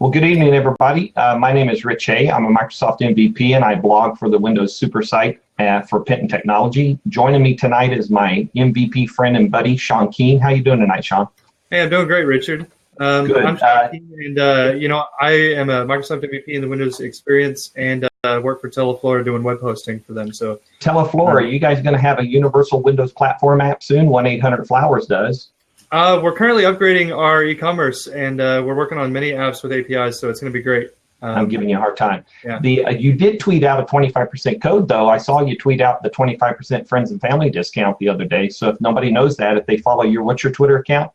Well, good evening, everybody. My name is Rich Hay. I'm a Microsoft MVP, and I blog for the Windows Super site for Penton Technology. Joining me tonight is my MVP friend and buddy, Sean Keane. How you doing tonight, Sean? Hey, I'm doing great, Richard. Good. I'm Sean Keane, and I am a Microsoft MVP in the Windows experience, and work for Teleflora doing web hosting for them. So, Teleflora, are you guys going to have a universal Windows platform app soon? 1-800-Flowers does. We're currently upgrading our e-commerce, and we're working on many apps with APIs, so it's going to be great. I'm giving you a hard time. Yeah. You did tweet out a 25% code, though. I saw you tweet out the 25% friends and family discount the other day. So if nobody knows that, if they follow what's your Twitter account?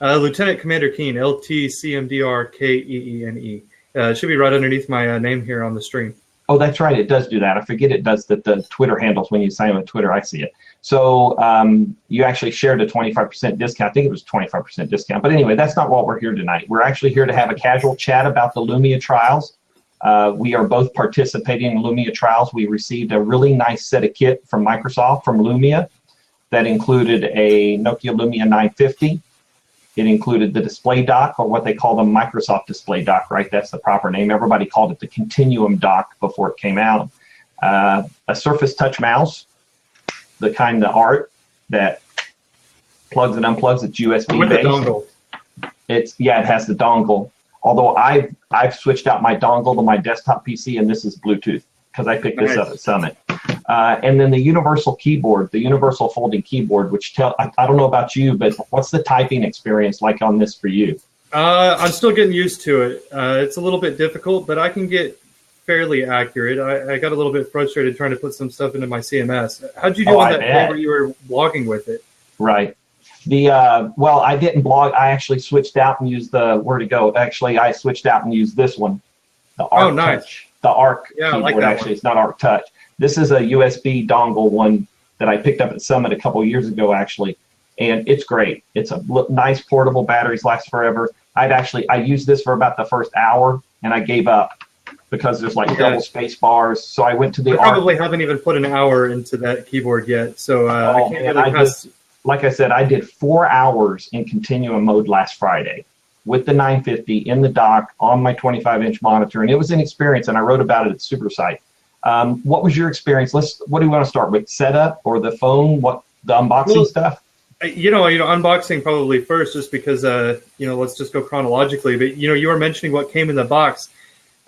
Lieutenant Commander Keene, LTCMDRKEENE. It should be right underneath my name here on the stream. Oh, that's right. It does do that. I forget it does that. The Twitter handles when you sign up with Twitter. I see it. So you actually shared a 25% discount. I think it was 25% discount. But anyway, that's not what we're here tonight. We're actually here to have a casual chat about the Lumia trials. We are both participating in Lumia trials. We received a really nice set of kit from Microsoft, from Lumia, that included a Nokia Lumia 950. It included the display dock, or what they call the Microsoft display dock, right? That's the proper name. Everybody called it the Continuum dock before it came out. A Surface Touch mouse, the kind of art that plugs and unplugs. It's USB with based. the dongle. It has the dongle. Although I've switched out my dongle to my desktop PC, and this is Bluetooth because I picked this up at Summit. And then the universal keyboard, the universal folding keyboard, which I don't know about you, but what's the typing experience like on this for you? I'm still getting used to it. It's a little bit difficult, but I can get fairly accurate. I got a little bit frustrated trying to put some stuff into my CMS. How'd you do on that day where you were blogging with it? Right. Well, I didn't blog. I actually switched out and used where'd it go? Actually, I switched out and used this one, the Arc Touch. The Arc keyboard. I like that actually. It's not Arc Touch. This is a USB dongle one that I picked up at Summit a couple years ago, actually, and it's great. It's a nice portable. Batteries last forever. I used this for about the first hour, and I gave up because there's like double space bars. So I went to the. I probably haven't even put an hour into that keyboard yet, so I can't really pass. Like I said, I did 4 hours in continuum mode last Friday with the 950 in the dock on my 25-inch monitor, and it was an experience. And I wrote about it at Super Site. What was your experience? What do you want to start with? Setup or the phone? What the unboxing stuff? Unboxing probably first, just because let's just go chronologically. But you were mentioning what came in the box.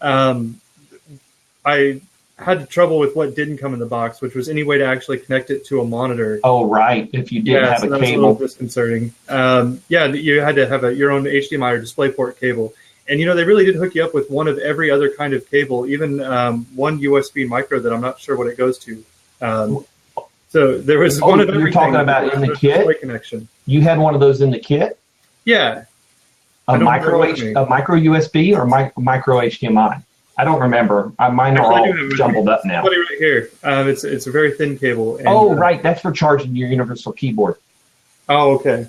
I had trouble with what didn't come in the box, which was any way to actually connect it to a monitor. Oh, right. If you didn't have a cable, that was a little disconcerting. You had to have your own HDMI or DisplayPort cable. And, they really did hook you up with one of every other kind of cable, even one USB micro that I'm not sure what it goes to. So there was one of everything. You're talking about in the kit? Connection. You had one of those in the kit? Yeah. A micro USB or micro HDMI? I don't remember. Mine are all jumbled up now. Right here. It's a very thin cable. And, right. That's for charging your universal keyboard. Oh, okay.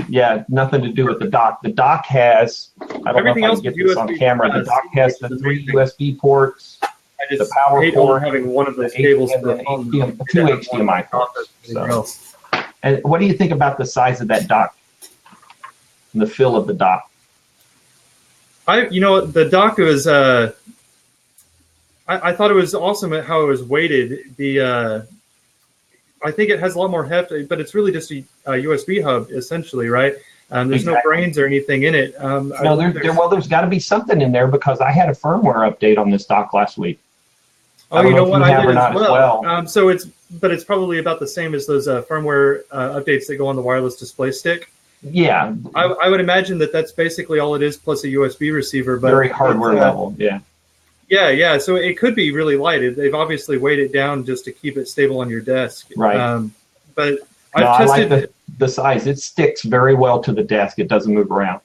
Yeah, nothing to do with the dock. The dock has, I don't know if I can get this on camera, the dock has the 3 USB ports, the power port, having one of those cables for the two HDMI ports. So. And what do you think about the size of that dock and the feel of the dock? The dock was, I thought it was awesome at how it was weighted. I think it has a lot more heft, but it's really just a USB hub, essentially, right? There's no brains or anything in it. There's got to be something in there because I had a firmware update on this dock last week. Oh, you know what? I did as well. But it's probably about the same as those firmware updates that go on the wireless display stick. Yeah. I would imagine that's basically all it is, plus a USB receiver. But very hardware level, yeah. Yeah. So it could be really light. They've obviously weighed it down just to keep it stable on your desk. Right. But I like the size. It sticks very well to the desk. It doesn't move around.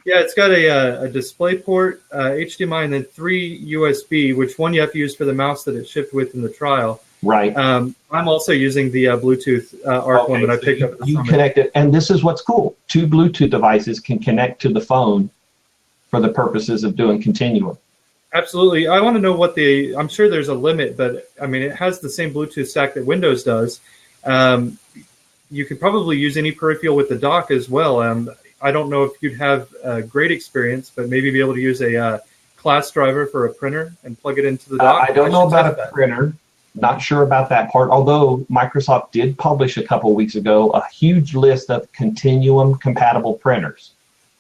Yeah, it's got a display port, HDMI, and then 3 USB, which one you have to use for the mouse that it shipped with in the trial. Right. I'm also using the Bluetooth ARC one that I picked up. You connect it, and this is what's cool. 2 Bluetooth devices can connect to the phone for the purposes of doing continuum. Absolutely. I want to know I'm sure there's a limit, but I mean, it has the same Bluetooth stack that Windows does. You could probably use any peripheral with the dock as well. I don't know if you'd have a great experience, but maybe be able to use a class driver for a printer and plug it into the dock. I don't know about a printer. Not sure about that part, although Microsoft did publish a couple of weeks ago a huge list of Continuum compatible printers.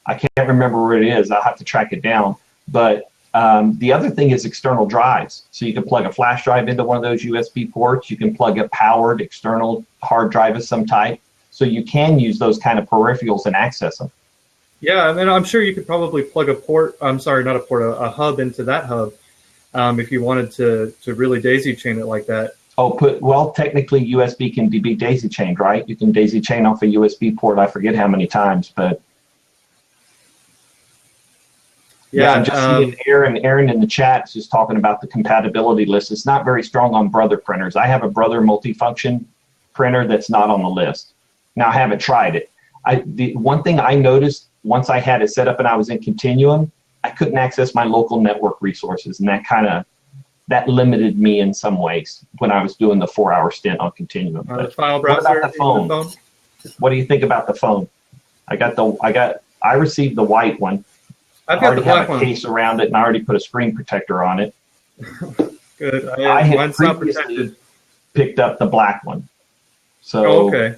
I can't remember where it is. I'll have to track it down. But the other thing is external drives. So you can plug a flash drive into one of those USB ports. You can plug a powered external hard drive of some type. So you can use those kind of peripherals and access them. Yeah, and then I'm sure you could probably plug a hub into that hub if you wanted to really daisy chain it like that. Oh, technically USB can be daisy chained, right? You can daisy chain off a USB port. I forget how many times, but yeah, I'm just seeing Aaron in the chat is just talking about the compatibility list. It's not very strong on Brother printers. I have a Brother multifunction printer that's not on the list. Now, I haven't tried it. The one thing I noticed once I had it set up and I was in Continuum, I couldn't access my local network resources, and that limited me in some ways when I was doing the 4-hour stint on Continuum. The file browser. What about the phone? What do you think about the phone? I received the white one. I've got the black one. I already have a case around it, and I already put a screen protector on it. Good. I had mine's not protected. Picked up the black one. So, okay.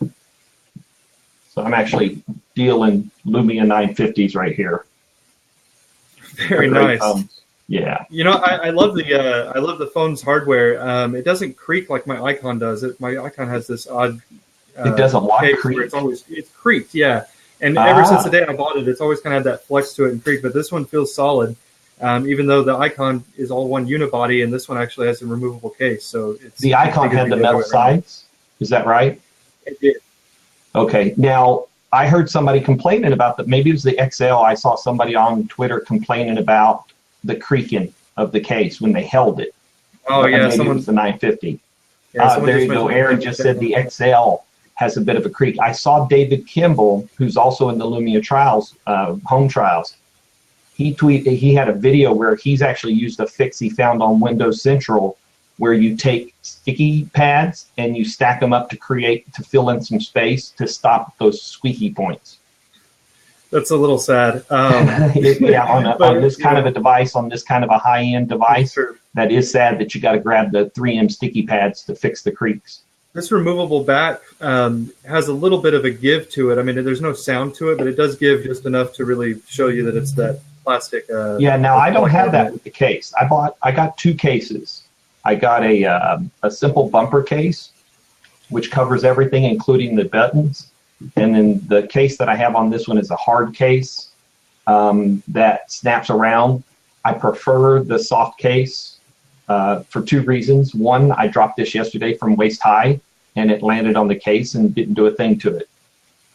So I'm actually dealing Lumia 950s right here. Very nice. Yeah. You know, I love the phone's hardware. It doesn't creak like my Icon does. My Icon has this odd. It doesn't creak. It's creaked, yeah. And ever since the day I bought it, it's always kind of had that flex to it and creak. But this one feels solid, even though the Icon is all one unibody, and this one actually has a removable case. So the Icon had the metal sides. Is that right? It did. Okay. Now I heard somebody complaining about that. Maybe it was the XL. I saw somebody on Twitter complaining about the creaking of the case when they held it. Oh yeah, maybe it was the 950. Yeah, there you go. Aaron just said the XL has a bit of a creak. I saw David Kimball, who's also in the Lumia trials, home trials. He had a video where he's actually used a fix he found on Windows Central, where you take sticky pads and you stack them up to fill in some space to stop those squeaky points. That's a little sad. Yeah, on this kind of a device, on this kind of a high-end device, sure. That is sad that you got to grab the 3M sticky pads to fix the creaks. This removable back has a little bit of a give to it. I mean, there's no sound to it, but it does give just enough to really show you that it's that plastic. Yeah, now I don't have that with the case. I got 2 cases. I got a simple bumper case, which covers everything, including the buttons. And then the case that I have on this one is a hard case that snaps around. I prefer the soft case for 2 reasons. One, I dropped this yesterday from waist high, and it landed on the case and didn't do a thing to it.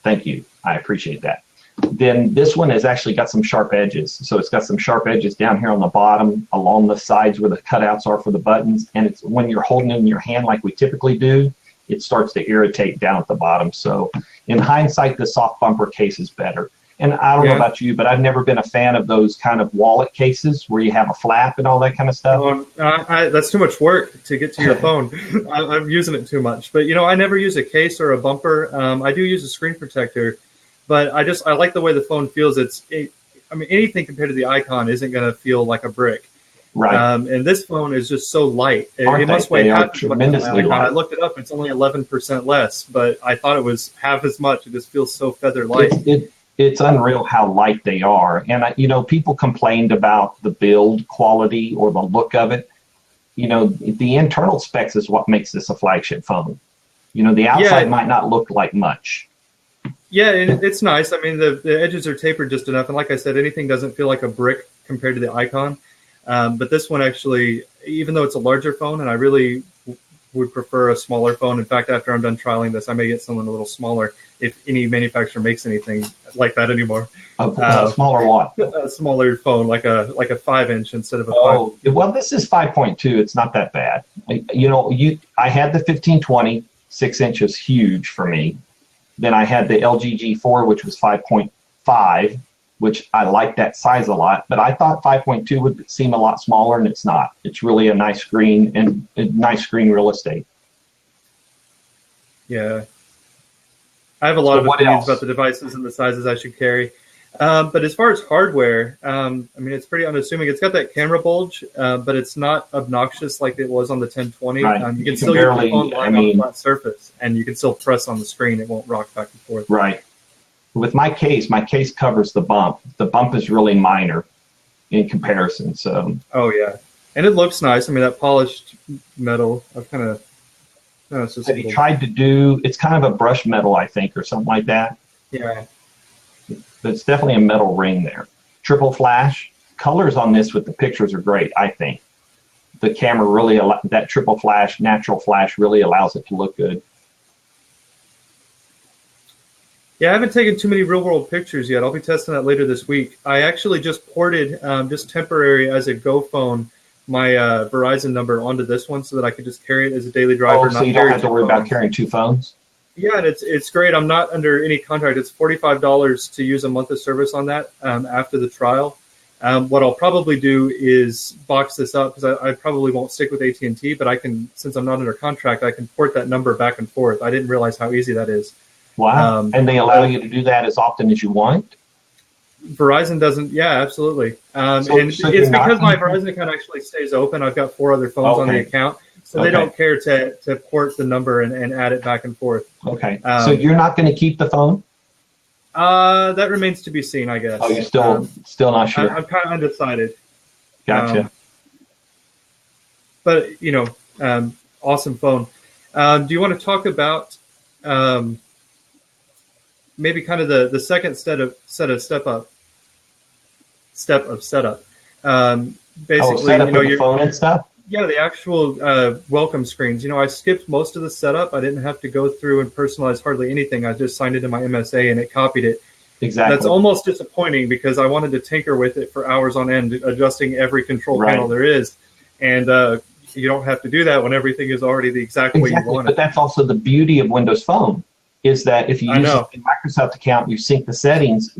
Thank you. I appreciate that. Then this one has actually got some sharp edges. So it's got some sharp edges down here on the bottom, along the sides where the cutouts are for the buttons. And it's when you're holding it in your hand like we typically do, it starts to irritate down at the bottom. So in hindsight, the soft bumper case is better. And I don't know about you, but I've never been a fan of those kind of wallet cases where you have a flap and all that kind of stuff. That's too much work to get to your phone. I'm using it too much. But, I never use a case or a bumper. I do use a screen protector. But I like the way the phone feels. Anything compared to the Icon isn't going to feel like a brick. Right. And this phone is just so light. It must weigh half as much as the Icon. I looked it up. It's only 11% less, but I thought it was half as much. It just feels so feather light. It's unreal how light they are. And, people complained about the build quality or the look of it. The internal specs is what makes this a flagship phone. The outside might not look like much. Yeah, it's nice. I mean, the edges are tapered just enough. And like I said, anything doesn't feel like a brick compared to the Icon. But this one actually, even though it's a larger phone, and I really would prefer a smaller phone. In fact, after I'm done trialing this, I may get someone a little smaller if any manufacturer makes anything like that anymore. A smaller what? A smaller phone, like a 5-inch instead of a 5. Well, this is 5.2. It's not that bad. I had the 1520, 6 inches, huge for me. Then I had the LG G4, which was 5.5, which I like that size a lot. But I thought 5.2 would seem a lot smaller, and it's not. It's really a nice screen and nice screen real estate. Yeah. I have a lot of what opinions else? about the devices and the sizes I should carry. But as far as hardware, I mean, it's pretty unassuming. It's got that camera bulge, but it's not obnoxious like it was on the 1020. Right. You You can can still use barely, the phone I lying on a mean, flat surface, and you can still press on the screen. It won't rock back and forth. right. With my case covers the bump. The bump is really minor in comparison. So, Oh, yeah. And it looks nice. I mean, that polished metal, I've kind of, no, it's just a have you little, tried to do, it's kind of a brushed metal, I think, or something like that. yeah. But it's definitely a metal ring there. Triple flash. Colors on this with the pictures are great, I think. The camera really, that triple flash, natural flash really allows it to look good. Yeah, I haven't taken too many real-world pictures yet. I'll be testing that later this week. I actually just ported, just temporary as a Go phone, my Verizon number onto this one so that I could just carry it as a daily driver. Oh, so you don't have to worry about carrying two phones? Yeah, and it's great. I'm not under any contract. It's $45 to use a month of service on that after the trial. What I'll probably do is box this up because I probably won't stick with AT&T, but I can, since I'm not under contract, I can port that number back and forth. I didn't realize how easy that is. Wow. And they allow you to do that as often as you want? Verizon doesn't. Yeah, absolutely. And So it's because my Verizon account actually stays open. I've got 4 other phones on the account. So they don't care to port the number and add it back and forth. Okay. So you're not going to keep the phone? That remains to be seen, I guess. Oh, you're still not sure? I'm kind of undecided. Gotcha. But, awesome phone. Do you want to talk about maybe kind of the second step of setup? Basically, setup of the phone and stuff? Yeah, the actual welcome screens. I skipped most of the setup. I didn't have to go through and personalize hardly anything. I just signed into my MSA and it copied it. Exactly. That's almost disappointing because I wanted to tinker with it for hours on end, adjusting every control panel there is. And you don't have to do that when everything is already the exact way you want it. But that's also the beauty of Windows Phone, is that if you use a Microsoft account, you sync the settings.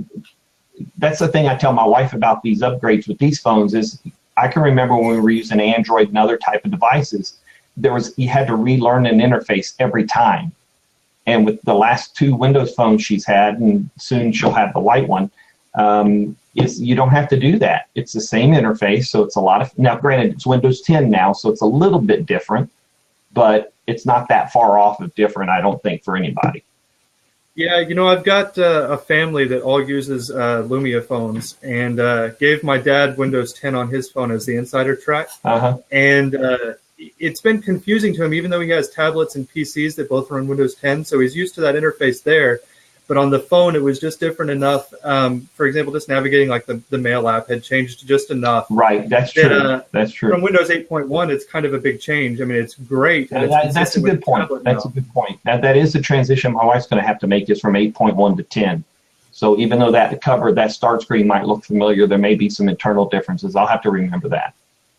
That's the thing I tell my wife about these upgrades with these phones is I can remember when we were using Android and other type of devices, you had to relearn an interface every time. And with the last 2 Windows phones she's had, and soon she'll have the white one, you don't have to do that. It's the same interface, so it's a lot of, now granted it's Windows 10 now, so it's a little bit different, but it's not that far off of different, I don't think, for anybody. Yeah, I've got a family that all uses Lumia phones, and gave my dad Windows 10 on his phone as the insider track. And it's been confusing to him, even though he has tablets and PCs that both run Windows 10, so he's used to that interface there. But on the phone, it was just different enough. For example, just navigating like the Mail app had changed just enough. Right, that's true. That's true. From Windows 8.1, it's kind of a big change. I mean, it's great. And that's a good point. That's a good point. Now, that is the transition my wife's going to have to make is from 8.1 to 10. So even though that start screen might look familiar, there may be some internal differences. I'll have to remember that.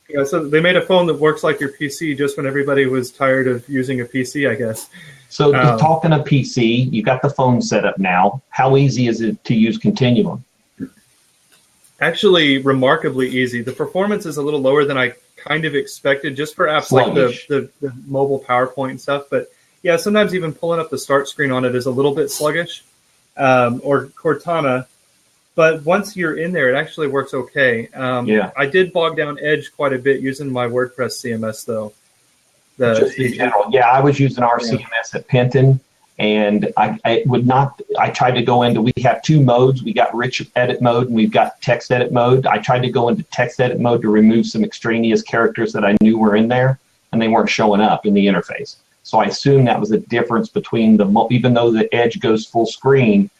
Yeah, so they made a phone that works like your PC just when everybody was tired of using a PC, I guess. So talking a PC, you got the phone set up now. How easy is it to use Continuum? Actually, remarkably easy. The performance is a little lower than I kind of expected just for apps like the mobile PowerPoint and stuff. But yeah, sometimes even pulling up the start screen on it is a little bit sluggish, or Cortana. But once you're in there, it actually works okay. I did bog down Edge quite a bit using my WordPress CMS, though. Just in general. Yeah, I was using our CMS at Penton, and I tried to go into, we have 2 modes. We got rich edit mode, and we've got text edit mode. I tried to go into text edit mode to remove some extraneous characters that I knew were in there, and they weren't showing up in the interface. So I assume that was a difference between even though the Edge goes full screen,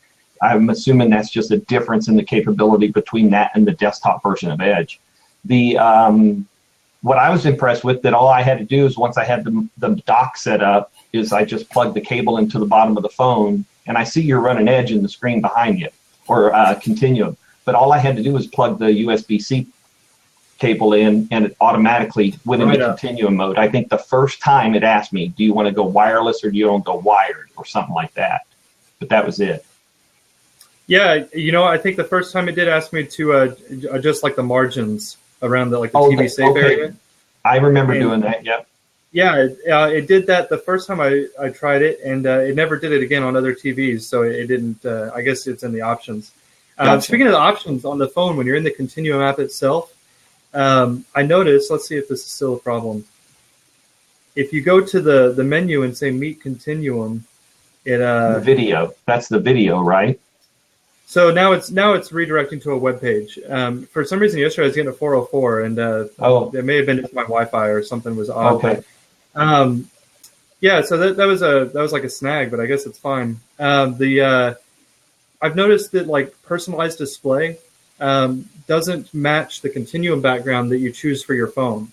I'm assuming that's just a difference in the capability between that and the desktop version of Edge. What I was impressed with, that all I had to do is once I had the dock set up, is I just plugged the cable into the bottom of the phone, and I see you're running Edge in the screen behind you, or Continuum. But all I had to do was plug the USB-C cable in, and it automatically went into Continuum mode. I think the first time it asked me, do you want to go wireless or do you want to go wired, or something like that. But that was it. Yeah, I think the first time it did ask me to adjust like the margins around the TV safe area. I remember doing that. Yep. Yeah, it did that the first time I tried it, and it never did it again on other TVs. So it didn't. I guess it's in the options. Gotcha. Speaking of the options on the phone, when you're in the Continuum app itself, I noticed. Let's see if this is still a problem. If you go to the menu and say Meet Continuum, it the video. That's the video, right? So now it's redirecting to a web page. For some reason yesterday I was getting a 404, and it may have been just my Wi-Fi or something was odd. Okay. Yeah, so that was like a snag, but I guess it's fine. I've noticed that like personalized display doesn't match the Continuum background that you choose for your phone.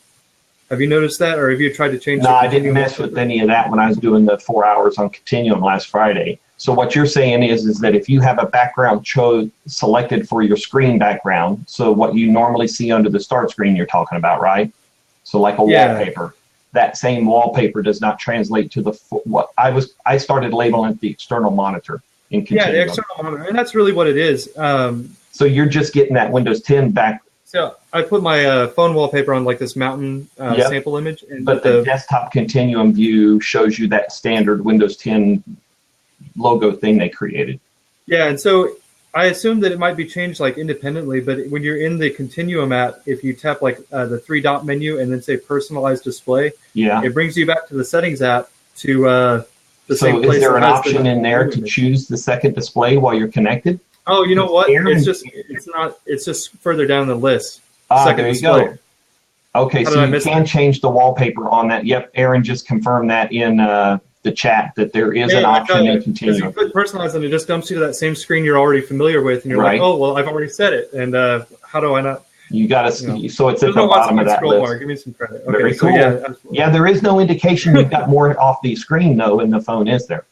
Have you noticed that, or have you tried to change? No, I didn't mess with any of that when I was doing the 4 hours on Continuum last Friday. So what you're saying is that if you have a background selected for your screen background, so what you normally see under the start screen you're talking about, right? So like a wallpaper. That same wallpaper does not translate to what I started labeling it the external monitor in Continuum. Yeah, the external monitor, and that's really what it is. So you're just getting that Windows 10 back. So I put my phone wallpaper on like this mountain sample image. But the desktop Continuum view shows you that standard Windows 10 logo thing they created. Yeah, and so I assume that it might be changed like independently, but when you're in the Continuum app, if you tap like the three-dot menu and then say personalized display, it brings you back to the settings app to the same place. So is there an option in there to choose the second display while you're connected? Oh, you know what? It's just further down the list. There you go. Okay, so you can change the wallpaper on that. Yep, Aaron just confirmed that in the chat that there is an option in Continuum. If you click personalize and it just dumps you to that same screen you're already familiar with, and you're like, oh, well, I've already set it, and how do I not? You got to, so it's at the bottom of that list. Bar. Give me some credit. Okay, very cool. Yeah, there is no indication you've got more off the screen, though, in the phone, is there?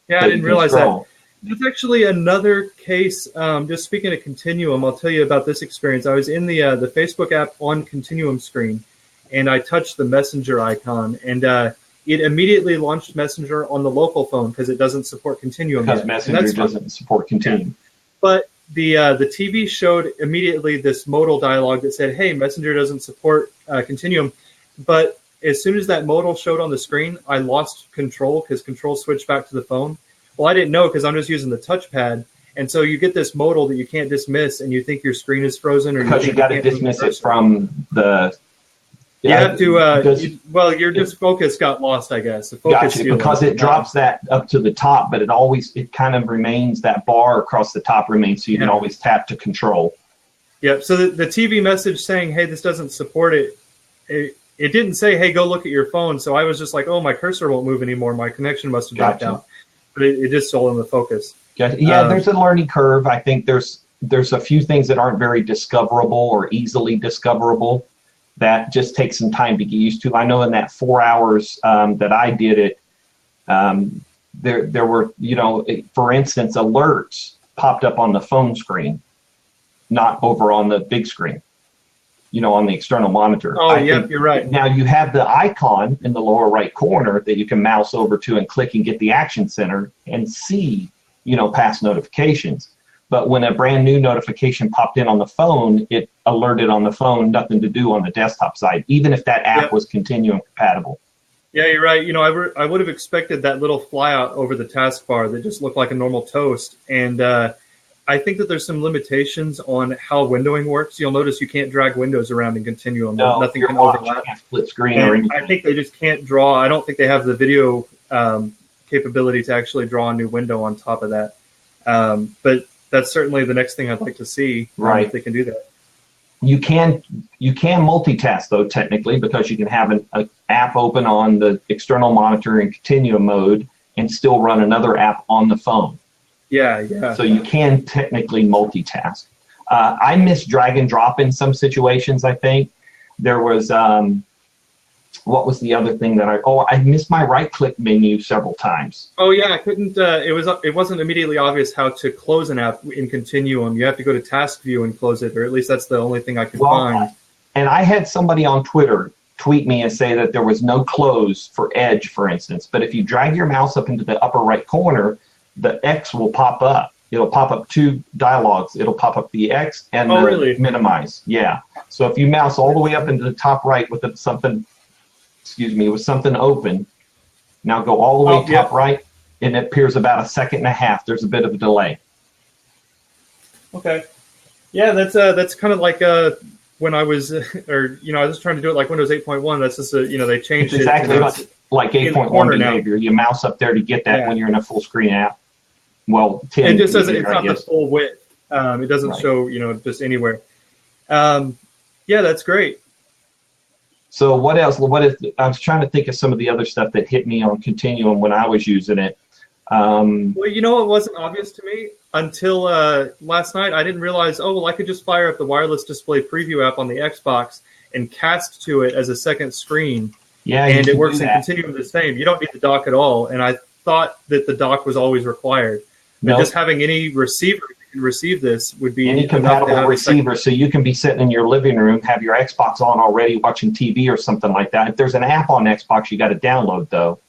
Yeah, I didn't realize that. That's actually another case. Just speaking of Continuum, I'll tell you about this experience. I was in the Facebook app on Continuum screen, and I touched the Messenger icon, and it immediately launched Messenger on the local phone because it doesn't support Continuum because yet. Messenger doesn't support Continuum. Yeah. But the TV showed immediately this modal dialog that said, hey, Messenger doesn't support Continuum. But as soon as that modal showed on the screen, I lost control because control switched back to the phone. Well, I didn't know because I'm just using the touchpad. And so you get this modal that you can't dismiss, and you think your screen is frozen. Or because you got to dismiss it from the... You have to, your just focus got lost, I guess. The focus because it drops that up to the top, but it kind of remains, that bar across the top remains, so you can always tap to control. Yep, so the TV message saying, hey, this doesn't support it, it didn't say, hey, go look at your phone, so I was just like, oh, my cursor won't move anymore, my connection must have dropped out. But it just stole in the focus. Yeah, there's a learning curve. I think there's a few things that aren't very discoverable or easily discoverable. That just takes some time to get used to. I know in that 4 hours that I did it, there were, for instance, alerts popped up on the phone screen, not over on the big screen, on the external monitor. Oh, yeah, you're right. Now you have the icon in the lower right corner that you can mouse over to and click and get the action center and see, past notifications. But when a brand new notification popped in on the phone, it alerted on the phone, nothing to do on the desktop side, even if that app was Continuum compatible. Yeah, you're right. I would have expected that little flyout over the taskbar that just looked like a normal toast. And I think that there's some limitations on how windowing works. You'll notice you can't drag windows around in Continuum. No, nothing can overlap. Split screen or anything. I think they just can't draw. I don't think they have the video capability to actually draw a new window on top of that. But that's certainly the next thing I'd like to see. If they can do that. You can multitask though, technically, because you can have an app open on the external monitor in Continuum mode and still run another app on the phone. Yeah. So you can technically multitask. I miss drag and drop in some situations. I think there was what was the other thing that I missed my right click menu several times. Oh yeah, I couldn't. It wasn't immediately obvious how to close an app in Continuum. You have to go to Task View and close it, or at least that's the only thing I could find. And I had somebody on Twitter tweet me and say that there was no close for Edge, for instance. But if you drag your mouse up into the upper right corner, the X will pop up. It'll pop up two dialogues. It'll pop up the X and the minimize. Yeah. So if you mouse all the way up into the top right with something with something open. Now go all the way top right, and it appears about 1.5 seconds. There's a bit of a delay. Okay. Yeah, that's kind of like when I was, I was trying to do it like Windows 8.1. That's just they changed it's exactly like 8.1 behavior. You mouse up there to get that when you're in a full screen app. Well, 10. It just doesn't. It's not the full width. It doesn't show just anywhere. Yeah, that's great. So what else? I was trying to think of some of the other stuff that hit me on Continuum when I was using it. Well, it wasn't obvious to me until last night. I didn't realize, I could just fire up the wireless display preview app on the Xbox and cast to it as a second screen. Yeah, and it works in Continuum the same. You don't need the dock at all. And I thought that the dock was always required. But just having any receiver that can receive this would be any compatible receiver, so you can be sitting in your living room, have your Xbox on already, watching TV or something like that. If there's an app on Xbox, you got to download though.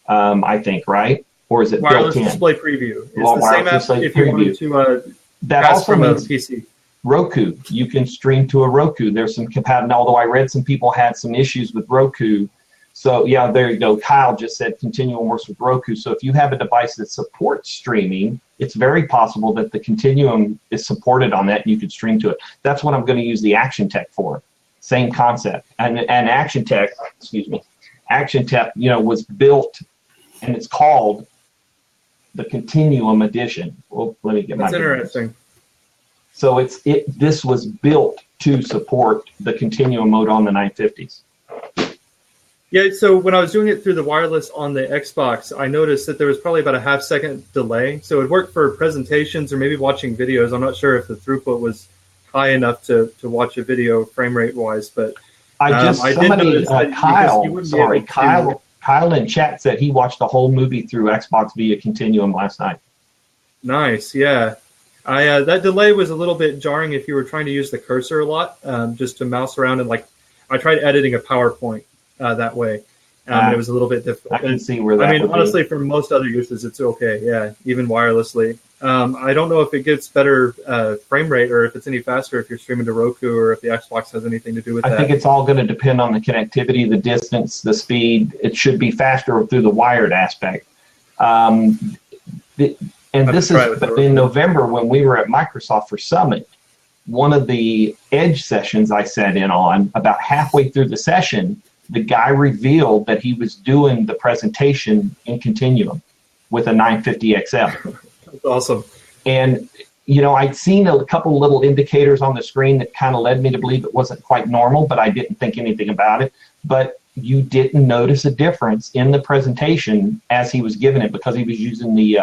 I think, right? Or is it wireless built in? Display preview? It's the same app if you wanted to that pass also from a means PC. Roku. You can stream to a Roku. There's some compatibility. Although I read some people had some issues with Roku. So yeah, there you go. Kyle just said Continuum works with Roku. So if you have a device that supports streaming, it's very possible that the Continuum is supported on that and you could stream to it. That's what I'm going to use the Action Tech for. Same concept. And Action Tech, was built, and it's called the Continuum Edition. Well, let me get That's interesting. So this was built to support the Continuum mode on the 950s. Yeah, so when I was doing it through the wireless on the Xbox, I noticed that there was probably about a 0.5 second delay. So it worked for presentations or maybe watching videos. I'm not sure if the throughput was high enough to watch a video frame rate wise, but Kyle in chat said he watched the whole movie through Xbox via Continuum last night. Nice, yeah. That delay was a little bit jarring if you were trying to use the cursor a lot, just to mouse around and I tried editing a PowerPoint that way. It was a little bit difficult. I can see where that honestly, for most other uses, it's okay. Yeah, even wirelessly. I don't know if it gets better frame rate or if it's any faster if you're streaming to Roku or if the Xbox has anything to do with that. I think it's all going to depend on the connectivity, the distance, the speed. It should be faster through the wired aspect. In November when we were at Microsoft for Summit, one of the Edge sessions I sat in on, about halfway through the session, the guy revealed that he was doing the presentation in Continuum with a 950 XL. That's awesome. And, I'd seen a couple little indicators on the screen that kind of led me to believe it wasn't quite normal, but I didn't think anything about it. But you didn't notice a difference in the presentation as he was giving it because he was using the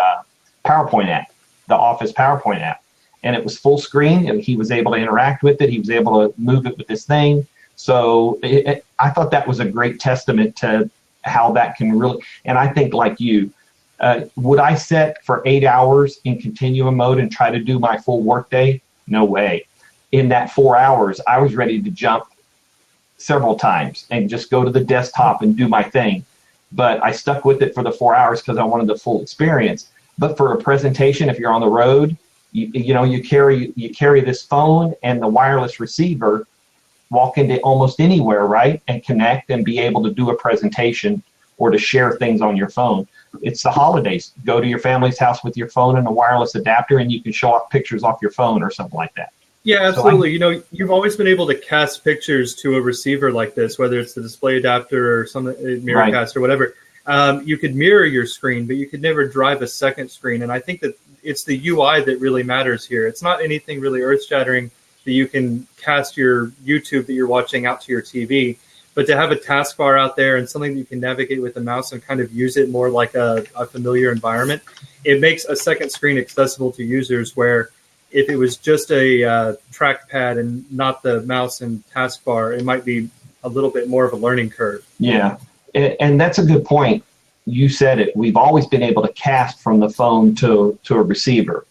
PowerPoint app, the Office PowerPoint app. And it was full screen, and he was able to interact with it. He was able to move it with this thing. So I thought that was a great testament to how that can really, and I think like you, would I set for 8 hours in Continuum mode and try to do my full workday? No way. In that 4 hours, I was ready to jump several times and just go to the desktop and do my thing. But I stuck with it for the 4 hours because I wanted the full experience. But for a presentation, if you're on the road, you carry this phone and the wireless receiver, walk into almost anywhere, right, and connect and be able to do a presentation or to share things on your phone. It's the holidays. Go to your family's house with your phone and a wireless adapter, and you can show off pictures off your phone or something like that. Yeah, absolutely. You've always been able to cast pictures to a receiver like this, whether it's the display adapter or some Miracast or whatever. You could mirror your screen, but you could never drive a second screen. And I think that it's the UI that really matters here. It's not anything really earth-shattering that you can cast your YouTube that you're watching out to your TV, but to have a taskbar out there and something that you can navigate with the mouse and kind of use it more like a familiar environment, it makes a second screen accessible to users where if it was just a trackpad and not the mouse and taskbar, it might be a little bit more of a learning curve. Yeah, and that's a good point. You said it. We've always been able to cast from the phone to a receiver.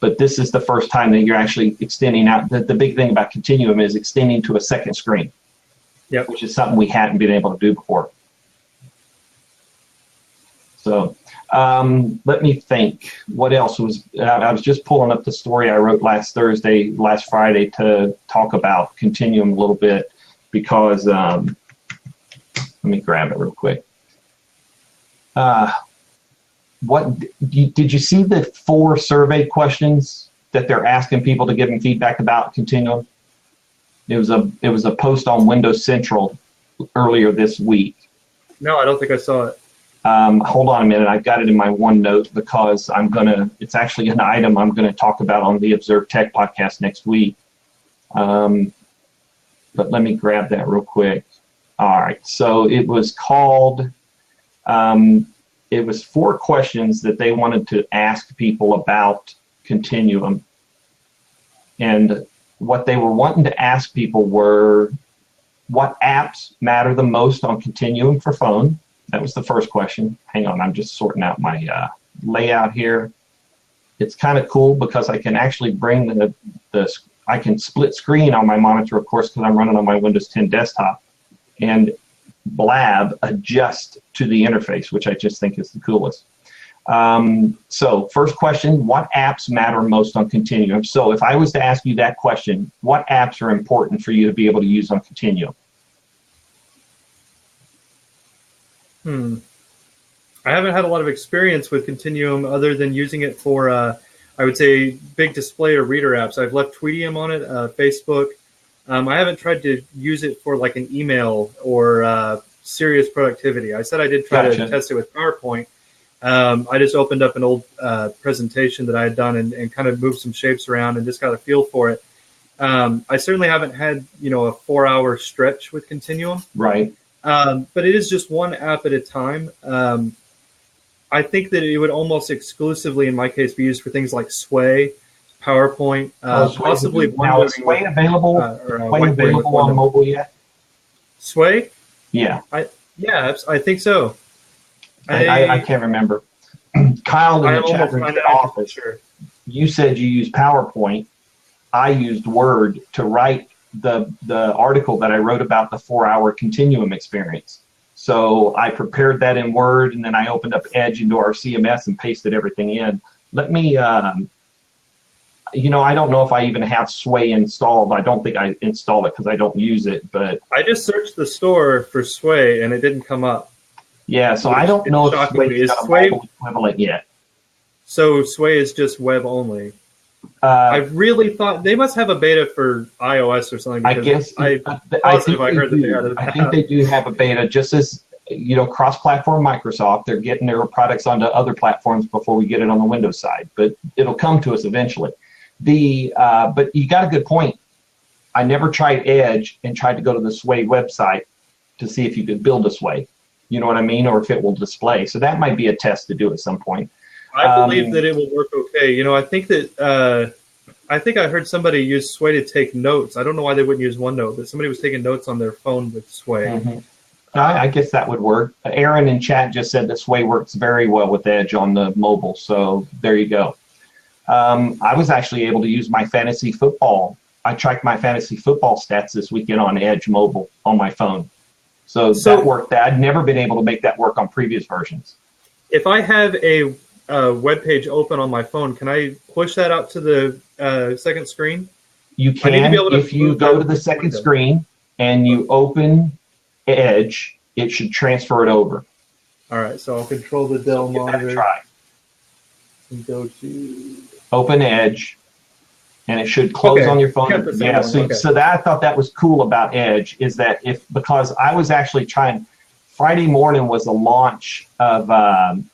But this is the first time that you're actually extending out. The big thing about Continuum is extending to a second screen, which is something we hadn't been able to do before. So let me think. What else was? I was just pulling up the story I wrote last Friday to talk about Continuum a little bit because let Let me grab it real quick. Did you see the 4 survey questions that they're asking people to give them feedback about Continuum? It was a post on Windows Central earlier this week. No, I don't think I saw it. Hold on a minute. I've got it in my OneNote because it's actually an item I'm going to talk about on the Observe Tech podcast next week. But let me grab that real quick. All right. So it was called, it was 4 questions that they wanted to ask people about Continuum. And what they were wanting to ask people were, what apps matter the most on Continuum for phone? That was the first question. Hang on, I'm just sorting out my layout here. It's kind of cool because I can actually bring I can split screen on my monitor, of course, because I'm running on my Windows 10 desktop, and Blab adjust to the interface, which I just think is the coolest. So first question, what apps matter most on Continuum? So if I was to ask you that question, what apps are important for you to be able to use on Continuum? I haven't had a lot of experience with Continuum other than using it for, I would say, big display or reader apps. I've left Tweetium on it, Facebook. I haven't tried to use it for like an email or serious productivity. I said I did try to test it with PowerPoint. I just opened up an old presentation that I had done and kind of moved some shapes around and just got a feel for it. I certainly haven't had, a 4-hour stretch with Continuum. Right. But it is just one app at a time. I think that it would almost exclusively, in my case, be used for things like Sway, PowerPoint, possibly now. Is Sway available? Available on mobile yet? Sway? Yeah. I think so. I can't remember. Kyle in the chat room at office. Sure. You said you used PowerPoint. I used Word to write the article that I wrote about the 4-hour Continuum experience. So I prepared that in Word, and then I opened up Edge into our CMS and pasted everything in. Let me, I don't know if I even have Sway installed. I don't think I installed it because I don't use it. But I just searched the store for Sway, and it didn't come up. Yeah, so I don't know if Sway is got a mobile equivalent yet. So Sway is just web only. I really thought they must have a beta for iOS or something. I guess I think they do have a beta, just as cross-platform Microsoft. They're getting their products onto other platforms before we get it on the Windows side, but it'll come to us eventually. But you got a good point. I never tried Edge and tried to go to the Sway website to see if you could build a Sway. You know what I mean, or if it will display. So that might be a test to do at some point. I believe that it will work okay. I think that I heard somebody use Sway to take notes. I don't know why they wouldn't use OneNote, but somebody was taking notes on their phone with Sway. Mm-hmm. I guess that would work. Aaron in chat just said that Sway works very well with Edge on the mobile. So there you go. I was actually able to use my fantasy football. I tracked my fantasy football stats this weekend on Edge mobile on my phone. So that worked. I'd never been able to make that work on previous versions. If I have a web page open on my phone, can I push that out to the second screen? You can if you go to the second screen and you open Edge, it should transfer it over. All right, so I'll control the Dell monitor. Try. And go to open Edge, and it should close on your phone. Yeah, so that I thought that was cool about Edge is that because I was actually trying. Friday morning was a launch of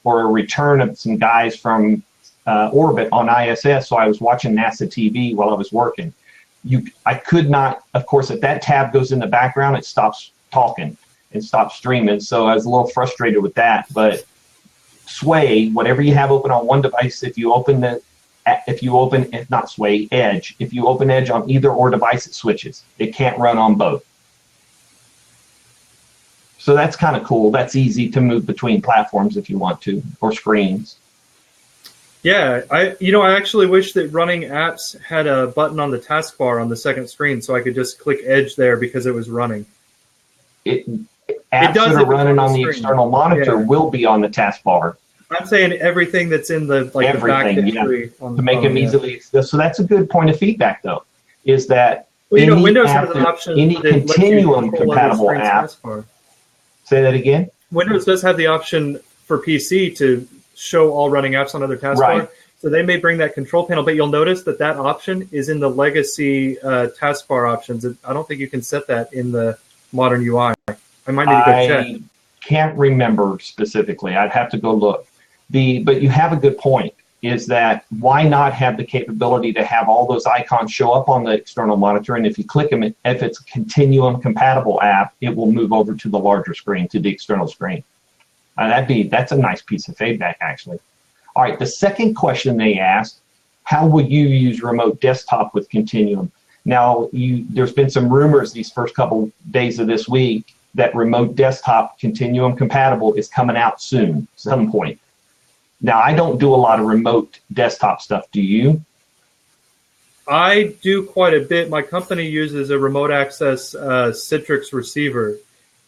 or a return of some guys from orbit on ISS. So I was watching NASA TV while I was working. I could not, of course, if that tab goes in the background, it stops talking and stops streaming. So I was a little frustrated with that. But Sway, whatever you have open on one device, if you open Edge, if you open Edge on either or device, it switches. It can't run on both. So that's kind of cool. That's easy to move between platforms if you want to, or screens. Yeah, I actually wish that running apps had a button on the taskbar on the second screen, so I could just click Edge there because it was running. Apps that are running on the external monitor will be on the taskbar. I'm saying everything that's in the the back entry on the to make them easily. So that's a good point of feedback, though, is that Windows has an option any Continuum compatible app. Say that again. Windows does have the option for PC to show all running apps on other taskbar. Right. So they may bring that control panel, but you'll notice that that option is in the legacy taskbar options. I don't think you can set that in the modern UI. I might need to go check. I can't remember specifically. I'd have to go look. But you have a good point, is that why not have the capability to have all those icons show up on the external monitor, and if you click them, if it's a Continuum compatible app, it will move over to the larger screen, to the external screen. That's a nice piece of feedback, actually. All right, the second question they asked, how would you use remote desktop with Continuum? Now, there's been some rumors these first couple days of this week that remote desktop Continuum compatible is coming out soon, some point. Now, I don't do a lot of remote desktop stuff. Do you? I do quite a bit. My company uses a remote access Citrix receiver,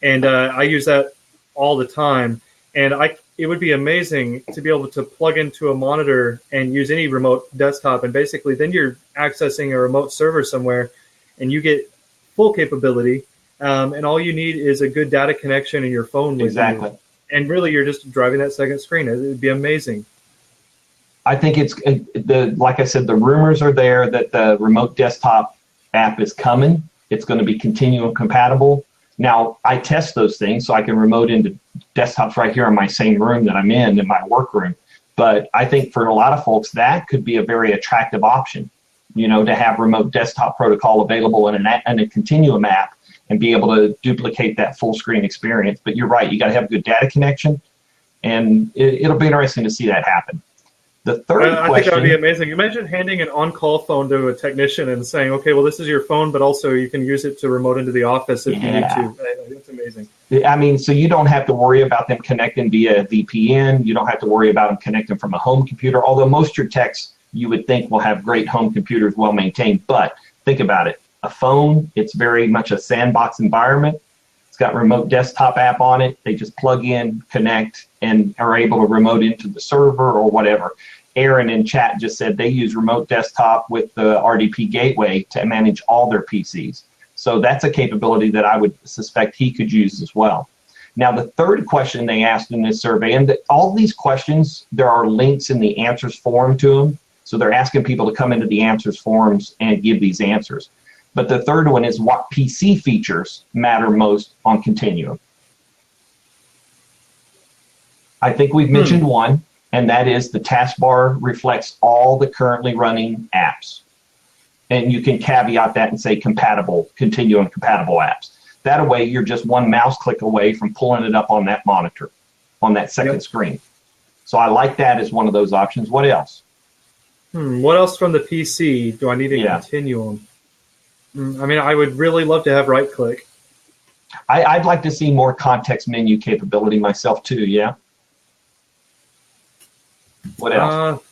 and I use that all the time. And it would be amazing to be able to plug into a monitor and use any remote desktop. And basically, then you're accessing a remote server somewhere, and you get full capability. And all you need is a good data connection and your phone with Exactly. you. And really, you're just driving that second screen. It would be amazing. I think like I said, the rumors are there that the remote desktop app is coming. It's going to be Continuum compatible. Now, I test those things so I can remote into desktops right here in my same room that I'm in my work room. But I think for a lot of folks, that could be a very attractive option, to have remote desktop protocol available in a Continuum app and be able to duplicate that full screen experience. But you're right, you got to have a good data connection, and it'll be interesting to see that happen. The third question. I think that would be amazing. Imagine handing an on-call phone to a technician and saying, okay, well, this is your phone, but also you can use it to remote into the office if you need to. That's amazing. I mean, so you don't have to worry about them connecting via VPN. You don't have to worry about them connecting from a home computer, although most of your techs you would think will have great home computers, well maintained. But think about it. A phone, it's very much a sandbox environment. It's got remote desktop app on it. They just plug in, connect, and are able to remote into the server or whatever. Aaron in chat just said they use remote desktop with the RDP gateway to manage all their PCs. So that's a capability that I would suspect he could use as well. Now, the third question they asked in this survey, and all these questions, there are links in the answers forum to them. So they're asking people to come into the answers forums and give these answers. But the third one is, what PC features matter most on Continuum? I think we've mentioned one, and that is the taskbar reflects all the currently running apps. And you can caveat that and say compatible, Continuum compatible apps. That way, you're just one mouse click away from pulling it up on that monitor, on that second screen. So I like that as one of those options. What else? What else from the PC do I need a Continuum? I mean, I would really love to have right click. I'd like to see more context menu capability myself too, yeah? What else?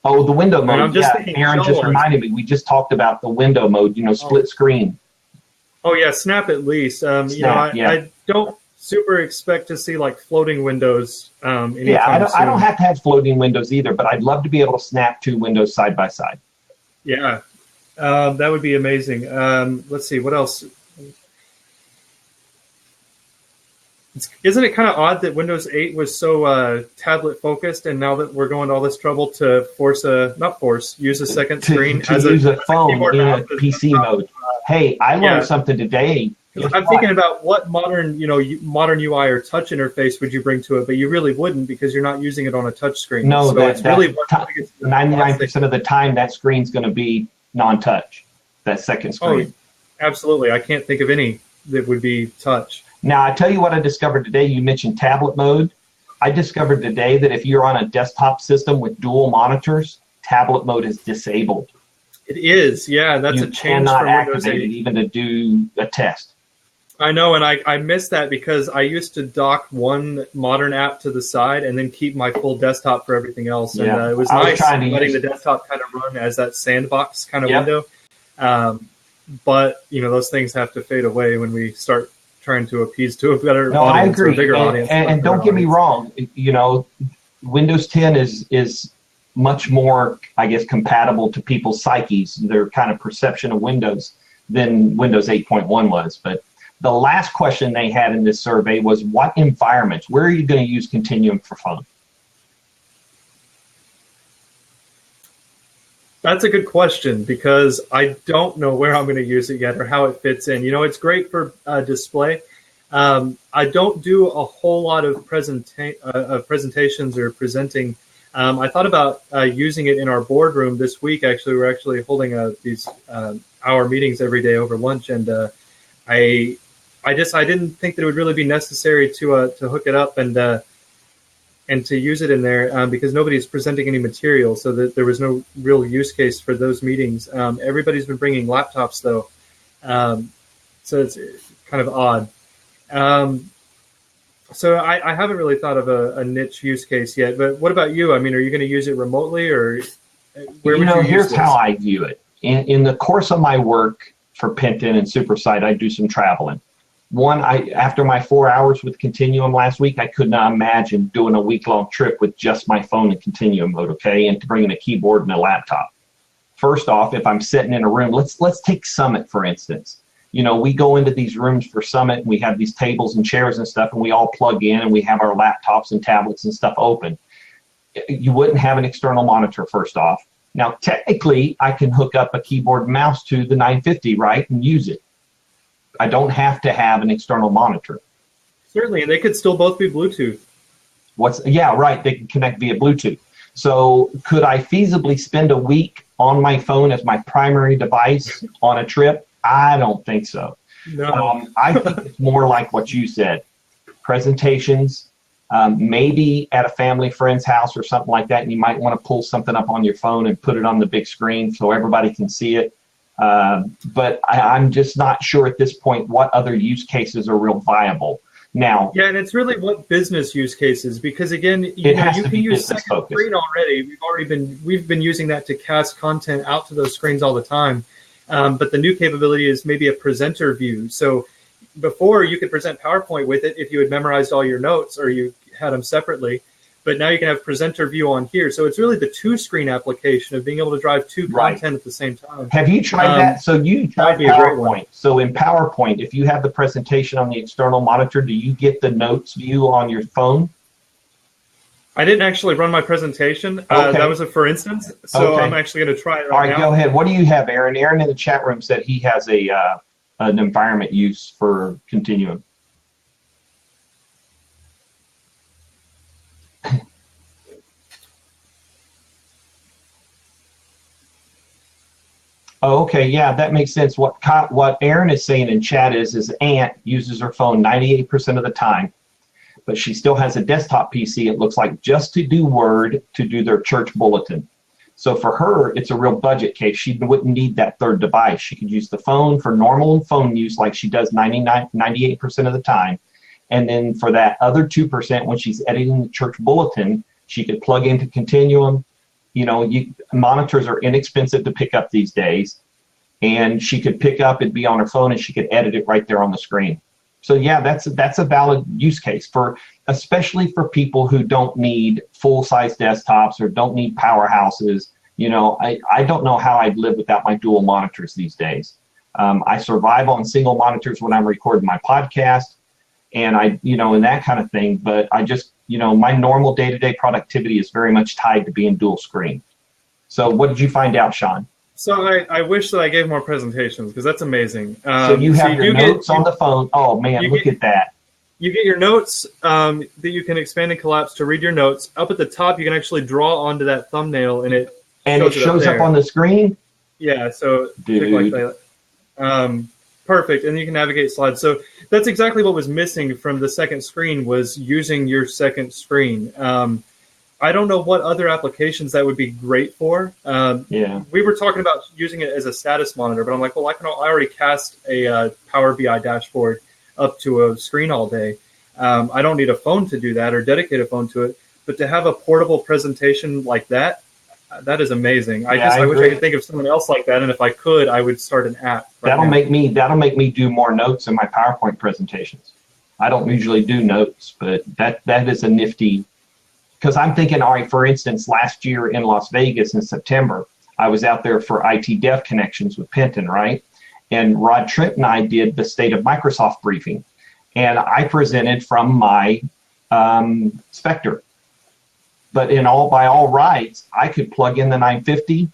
The window mode. Aaron just reminded me. We just talked about the window mode, split screen. Oh, yeah, Snap at least. I don't super expect to see like floating windows. I don't have to have floating windows either, but I'd love to be able to snap two windows side by side. Yeah. That would be amazing. Let's see, what else? Isn't it kind of odd that Windows 8 was so tablet focused, and now that we're going to all this trouble to use a second screen to use a phone in a PC mode? Hey, I learned something today. I'm thinking about what modern UI or touch interface would you bring to it, but you really wouldn't because you're not using it on a touch screen. No, so it's really 99% of the time that screen's going to be non-touch, that second screen. Oh, absolutely. I can't think of any that would be touch. Now, I tell you what I discovered today. You mentioned tablet mode. I discovered today that if you're on a desktop system with dual monitors, tablet mode is disabled. It is, yeah. That's a change from Windows 8. It even to do a test. I know, and I missed that because I used to dock one modern app to the side and then keep my full desktop for everything else. And it was nice letting the desktop kind of run as that sandbox kind of window. But, those things have to fade away when we start trying to appease to a better audience. I agree. Or a bigger audience. And don't get me wrong, Windows 10 is much more, I guess, compatible to people's psyches, their kind of perception of Windows than Windows 8.1 was. But The last question they had in this survey was, what environments, where are you going to use Continuum for phone? That's a good question, because I don't know where I'm going to use it yet or how it fits in. It's great for display. I don't do a whole lot of presentations or presenting. I thought about using it in our boardroom this week. Actually, we're actually holding these hour meetings every day over lunch, and I didn't think that it would really be necessary to hook it up and to use it in there, because nobody's presenting any material, so that there was no real use case for those meetings. Everybody's been bringing laptops though, so it's kind of odd. So I haven't really thought of a niche use case yet. But what about you? I mean, are you going to use it remotely, or where would you use here's this? how I view it. In the course of my work for Penton and Supersite, I do some traveling. After my 4 hours with Continuum last week, I could not imagine doing a week-long trip with just my phone in Continuum mode, okay, and bringing a keyboard and a laptop. First off, if I'm sitting in a room, let's take Summit, for instance. We go into these rooms for Summit, and we have these tables and chairs and stuff, and we all plug in, and we have our laptops and tablets and stuff open. You wouldn't have an external monitor, first off. Now, technically, I can hook up a keyboard and mouse to the 950, right, and use it. I don't have to have an external monitor. Certainly, and they could still both be Bluetooth. Yeah, right. They can connect via Bluetooth. So could I feasibly spend a week on my phone as my primary device on a trip? I don't think so. No. I think it's more like what you said. Presentations, maybe at a family friend's house or something like that, and you might want to pull something up on your phone and put it on the big screen so everybody can see it. But I'm just not sure at this point what other use cases are real viable. Now, yeah, and it's really what business use cases, because again, you can use second screen already. We've been using that to cast content out to those screens all the time. But the new capability is maybe a presenter view. So before, you could present PowerPoint with it if you had memorized all your notes or you had them separately. But now you can have presenter view on here. So it's really the two-screen application of being able to drive two content at the same time. Have you tried that? So you tried PowerPoint. So in PowerPoint, if you have the presentation on the external monitor, do you get the notes view on your phone? I didn't actually run my presentation. That was a for instance. So I'm actually going to try it right now. All right, go ahead. What do you have, Aaron? Aaron in the chat room said he has an environment use for Continuum. Oh, okay, yeah, that makes sense. What Aaron is saying in chat is Aunt uses her phone 98% of the time, but she still has a desktop PC, it looks like, just to do Word, to do their church bulletin. So for her, it's a real budget case. She wouldn't need that third device. She could use the phone for normal phone use like she does 98% of the time. And then for that other 2%, when she's editing the church bulletin, she could plug into Continuum. Monitors are inexpensive to pick up these days, and she could pick up and be on her phone, and she could edit it right there on the screen. So yeah, that's a valid use case especially for people who don't need full-size desktops or don't need powerhouses. I don't know how I'd live without my dual monitors these days. I survive on single monitors when I'm recording my podcast, and and that kind of thing. But I just my normal day-to-day productivity is very much tied to being dual screen. So what did you find out, Sean? So I wish that I gave more presentations, because that's amazing. So you have your notes on the phone. Oh, man, look at that. You get your notes that you can expand and collapse to read your notes. Up at the top, you can actually draw onto that thumbnail, and it shows up on the screen? Yeah, so click like that. Perfect, and you can navigate slides. So that's exactly what was missing from the second screen, was using your second screen. I don't know what other applications that would be great for. We were talking about using it as a status monitor, but I'm like, well, I already cast a Power BI dashboard up to a screen all day. I don't need a phone to do that or dedicate a phone to it. But to have a portable presentation like that, that is amazing. I wish I could think of someone else like that, and if I could, I would start an app. That'll make me do more notes in my PowerPoint presentations. I don't usually do notes, but that is a nifty. Because I'm thinking, all right, for instance, last year in Las Vegas in September, I was out there for IT Dev Connections with Penton, right? and Rod Trent and I did the State of Microsoft briefing, and I presented from my Spectre. But by all rights, I could plug in the 950,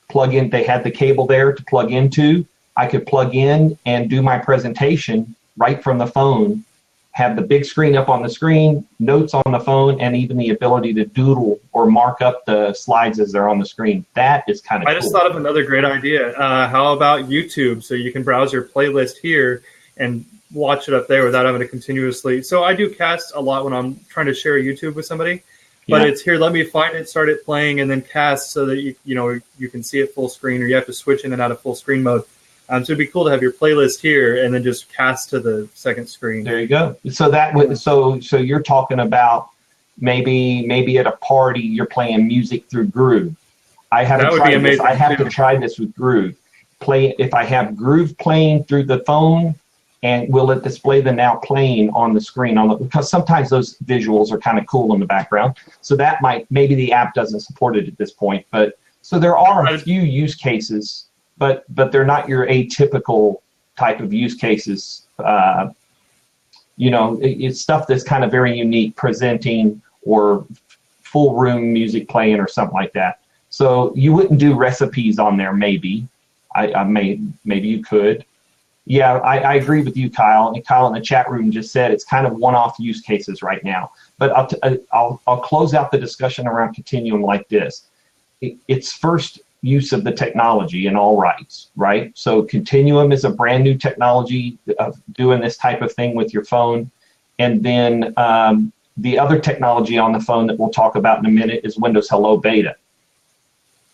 plug in. They had the cable there to plug into. I could plug in and do my presentation right from the phone, have the big screen up on the screen, notes on the phone, and even the ability to doodle or mark up the slides as they're on the screen. That is kind of cool. I just thought of another great idea. How about YouTube? So you can browse your playlist here and watch it up there without having to continuously. So I do cast a lot when I'm trying to share YouTube with somebody. But it's here, let me find it, start it playing, and then cast so that you can see it full screen, or you have to switch in and out of full screen mode. So it'd be cool to have your playlist here and then just cast to the second screen. There you go. So so you're talking about maybe at a party you're playing music through Groove. I haven't tried this. I have to try this with Groove. If I have Groove playing through the phone, and will it display the now playing on the screen? Because sometimes those visuals are kind of cool in the background. So that maybe the app doesn't support it at this point. But so there are a few use cases, but they're not your atypical type of use cases. It's stuff that's kind of very unique, presenting or full room music playing or something like that. So you wouldn't do recipes on there, maybe. Maybe you could. Yeah, I agree with you, Kyle. And Kyle in the chat room just said it's kind of one-off use cases right now. But I'll close out the discussion around Continuum like this. It's first use of the technology in all rights, right? So Continuum is a brand new technology of doing this type of thing with your phone. And then the other technology on the phone that we'll talk about in a minute is Windows Hello Beta.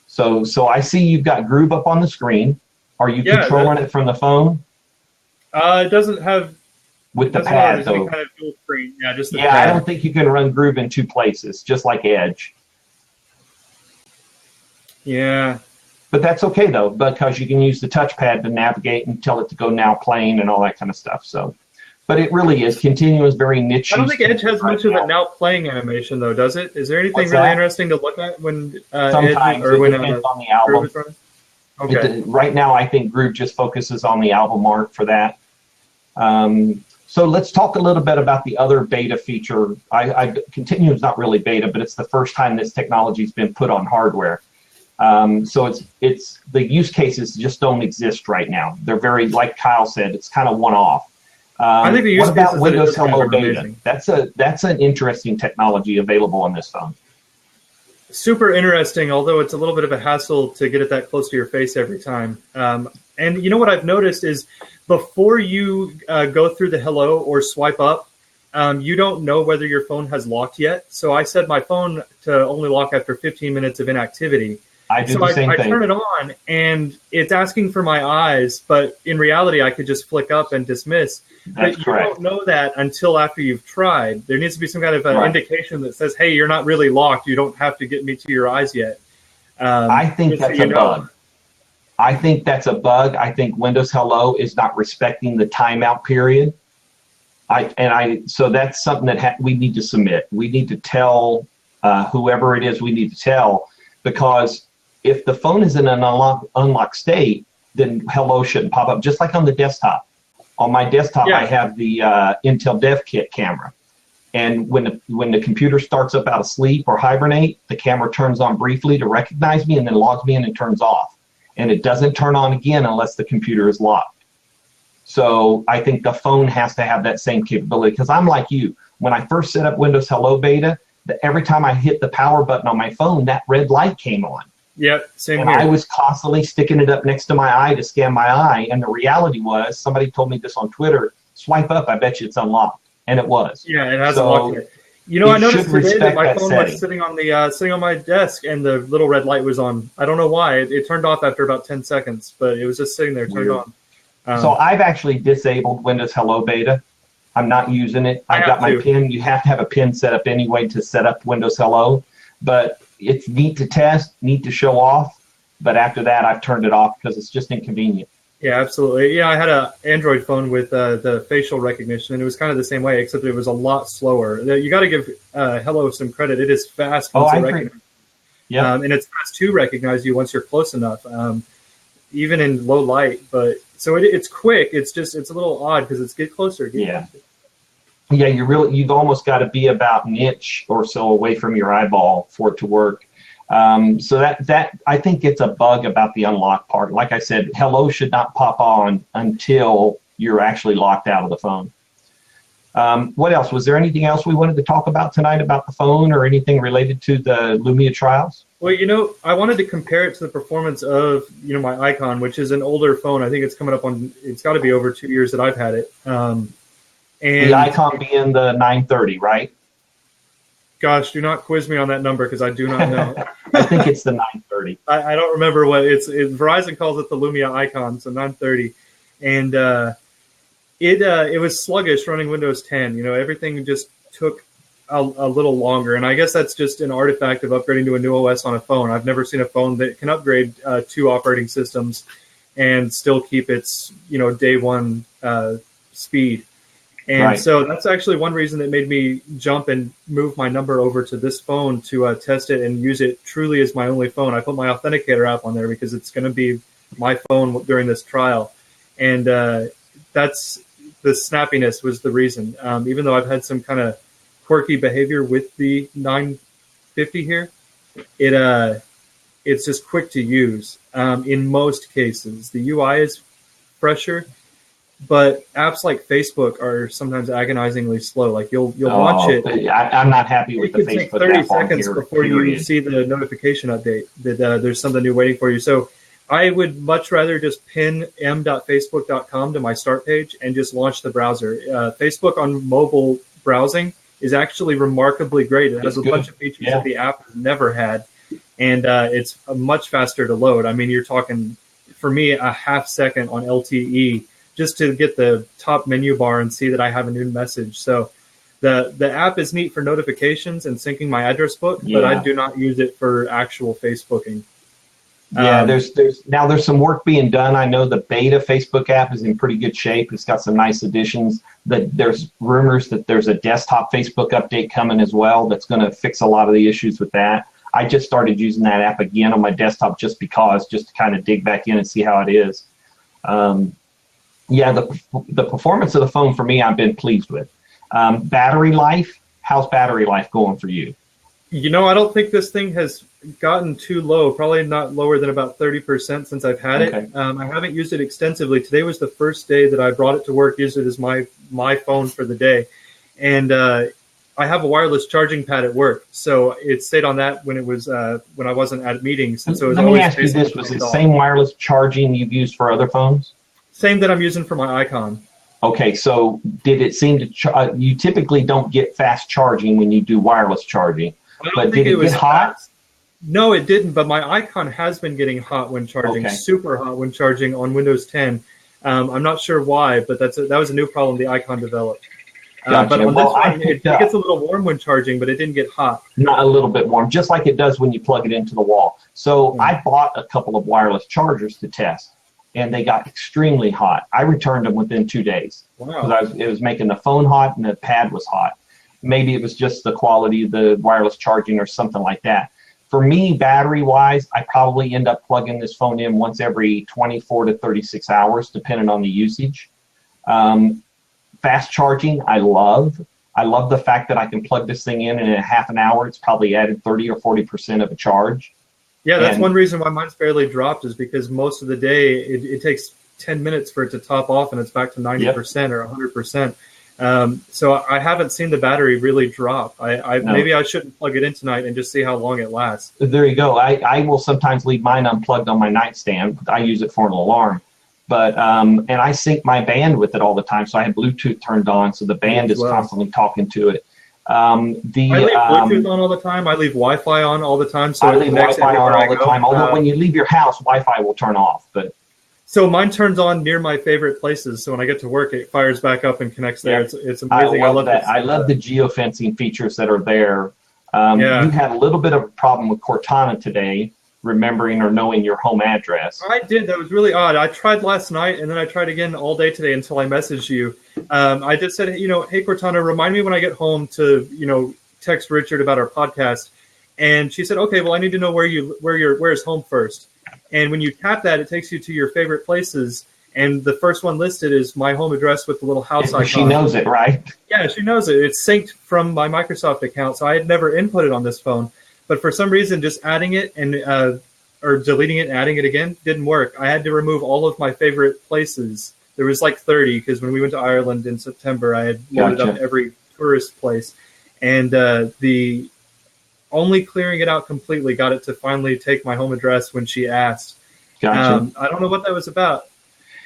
So I see you've got Groove up on the screen. Are you controlling it from the phone? It doesn't have with the pad though. Kind of dual screen. Yeah, just the pad. I don't think you can run Groove in two places, just like Edge. Yeah. But that's okay though, because you can use the touchpad to navigate and tell it to go now playing and all that kind of stuff. So, but it really is Continuum is very niche. I don't think Edge has much of a now playing animation though, does it? Is there anything really interesting to look at when sometimes Edge, or when depends on the album? Okay. Right now, I think Groove just focuses on the album art for that. So let's talk a little bit about the other beta feature. Continuum is not really beta, but it's the first time this technology's been put on hardware. So it's the use cases just don't exist right now. They're very, like Kyle said, it's kind of one-off. I think the use what about Windows Hello Beta? Amazing. That's an interesting technology available on this phone. Super interesting, although it's a little bit of a hassle to get it that close to your face every time. And you know what I've noticed is before you go through the hello or swipe up, you don't know whether your phone has locked yet. So I set my phone to only lock after 15 minutes of inactivity. I do the same thing. I turn it on, and it's asking for my eyes, but in reality, I could just flick up and dismiss. That's but correct. You don't know that until after you've tried. There needs to be some kind of indication that says, hey, you're not really locked. You don't have to get me to your eyes yet. I think that's a bug. I think that's a bug. I think Windows Hello is not respecting the timeout period. So that's something that we need to submit. We need to tell whoever it is we need to tell, because if the phone is in an unlocked state, then Hello shouldn't pop up, just like on the desktop. On my desktop, I have the Intel Dev Kit camera. And when the computer starts up out of sleep or hibernate, the camera turns on briefly to recognize me and then logs me in and turns off. And it doesn't turn on again unless the computer is locked. So I think the phone has to have that same capability, because I'm like you. When I first set up Windows Hello Beta, every time I hit the power button on my phone, that red light came on. Yep, same and here. I was constantly sticking it up next to my eye to scan my eye, and the reality was, somebody told me this on Twitter, swipe up, I bet you it's unlocked. And it was. Yeah, it hasn't locked yet. You know, I noticed today that my phone was sitting on my desk, and the little red light was on. I don't know why. It turned off after about 10 seconds, but it was just sitting there turned on. So I've actually disabled Windows Hello Beta. I'm not using it. I've got my PIN. You have to have a PIN set up anyway to set up Windows Hello. But it's neat to test, neat to show off. But after that, I've turned it off because it's just inconvenient. Yeah, absolutely. Yeah, I had an Android phone with the facial recognition, and it was kind of the same way, except it was a lot slower. You got to give Hello some credit. It is fast. I agree. Yeah, and it's fast to recognize you once you're close enough, even in low light. But So it's quick. It's a little odd because it's get closer. Yeah, you've almost got to be about an inch or so away from your eyeball for it to work. So that I think it's a bug about the unlock part. Like I said, hello should not pop on until you're actually locked out of the phone. What else? Was there anything else we wanted to talk about tonight about the phone or anything related to the Lumia trials? Well, I wanted to compare it to the performance of, my Icon, which is an older phone. I think it's coming up on, it's got to be over 2 years that I've had it. And the Icon being the 930, right? Gosh, do not quiz me on that number because I do not know. I think it's the 930. I don't remember what Verizon calls it the Lumia Icon, so 930. And it was sluggish running Windows 10. Everything just took a little longer. And I guess that's just an artifact of upgrading to a new OS on a phone. I've never seen a phone that can upgrade 2 operating systems and still keep its, day one speed. And right. So that's actually one reason that made me jump and move my number over to this phone to test it and use it truly as my only phone. I put my Authenticator app on there because it's going to be my phone during this trial. And that's the snappiness was the reason. Even though I've had some kind of quirky behavior with the 950 here, it's just quick to use in most cases. The UI is fresher. But apps like Facebook are sometimes agonizingly slow. Like you'll launch it. I'm not happy with the Facebook app. It could take 30 seconds before you see the notification update that there's something new waiting for you. So I would much rather just pin m.facebook.com to my start page and just launch the browser. Facebook on mobile browsing is actually remarkably great. It has a bunch of features that the app has never had, and it's much faster to load. I mean, you're talking, for me, a half second on LTE just to get the top menu bar and see that I have a new message. So the app is neat for notifications and syncing my address book, but I do not use it for actual Facebooking. Yeah, there's some work being done. I know the beta Facebook app is in pretty good shape. It's got some nice additions. There's rumors that there's a desktop Facebook update coming as well that's going to fix a lot of the issues with that. I just started using that app again on my desktop just to kind of dig back in and see how it is. The performance of the phone for me, I've been pleased with. Battery life, how's battery life going for you? I don't think this thing has gotten too low, probably not lower than about 30% since I've had it. I haven't used it extensively. Today was the first day that I brought it to work, used it as my phone for the day. And I have a wireless charging pad at work, so it stayed on that when it was when I wasn't at meetings. And so it was Let always me ask you this, was it the same wireless charging you've used for other phones? Same that I'm using for my Icon. Okay, so did it seem to you typically don't get fast charging when you do wireless charging, but did it get hot? Fast. No, it didn't, but my Icon has been getting hot when charging, super hot when charging on Windows 10. I'm not sure why, but that was a new problem the Icon developed. Gotcha. But on this one, it gets a little warm when charging, but it didn't get hot. Not a little bit warm, just like it does when you plug it into the wall. So I bought a couple of wireless chargers to test, and they got extremely hot. I returned them within 2 days because it was making the phone hot and the pad was hot. Maybe it was just the quality of the wireless charging or something like that. For me, battery-wise, I probably end up plugging this phone in once every 24 to 36 hours, depending on the usage. Fast charging, I love. I love the fact that I can plug this thing in a half an hour. It's probably added 30 or 40% of a charge. Yeah, that's one reason why mine's barely dropped is because most of the day it takes 10 minutes for it to top off and it's back to 90% or 100%. So I haven't seen the battery really drop. Maybe I shouldn't plug it in tonight and just see how long it lasts. There you go. I will sometimes leave mine unplugged on my nightstand. I use it for an alarm. But and I sync my band with it all the time. So I have Bluetooth turned on, so the band is constantly talking to it. I leave Bluetooth on all the time. I leave Wi-Fi on all the time. So I leave Wi-Fi on all the time. Although when you leave your house, Wi-Fi will turn off. But so mine turns on near my favorite places. So when I get to work, it fires back up and connects there. It's amazing. I love that. I love the geofencing features that are there. You had a little bit of a problem with Cortana today, remembering or knowing your home address. I did. That was really odd. I tried last night, and then I tried again all day today until I messaged you. I just said, hey Cortana, remind me when I get home to, text Richard about our podcast. And she said, okay, well, I need to know where is home first. And when you tap that, it takes you to your favorite places. And the first one listed is my home address with the little house icon. She knows it, right? Yeah, she knows it. It's synced from my Microsoft account, so I had never input it on this phone. But for some reason, just adding it and or deleting it and adding it again didn't work. I had to remove all of my favorite places. There was like 30, because when we went to Ireland in September, I had loaded up every tourist place. And the only clearing it out completely got it to finally take my home address when she asked. Gotcha. I don't know what that was about.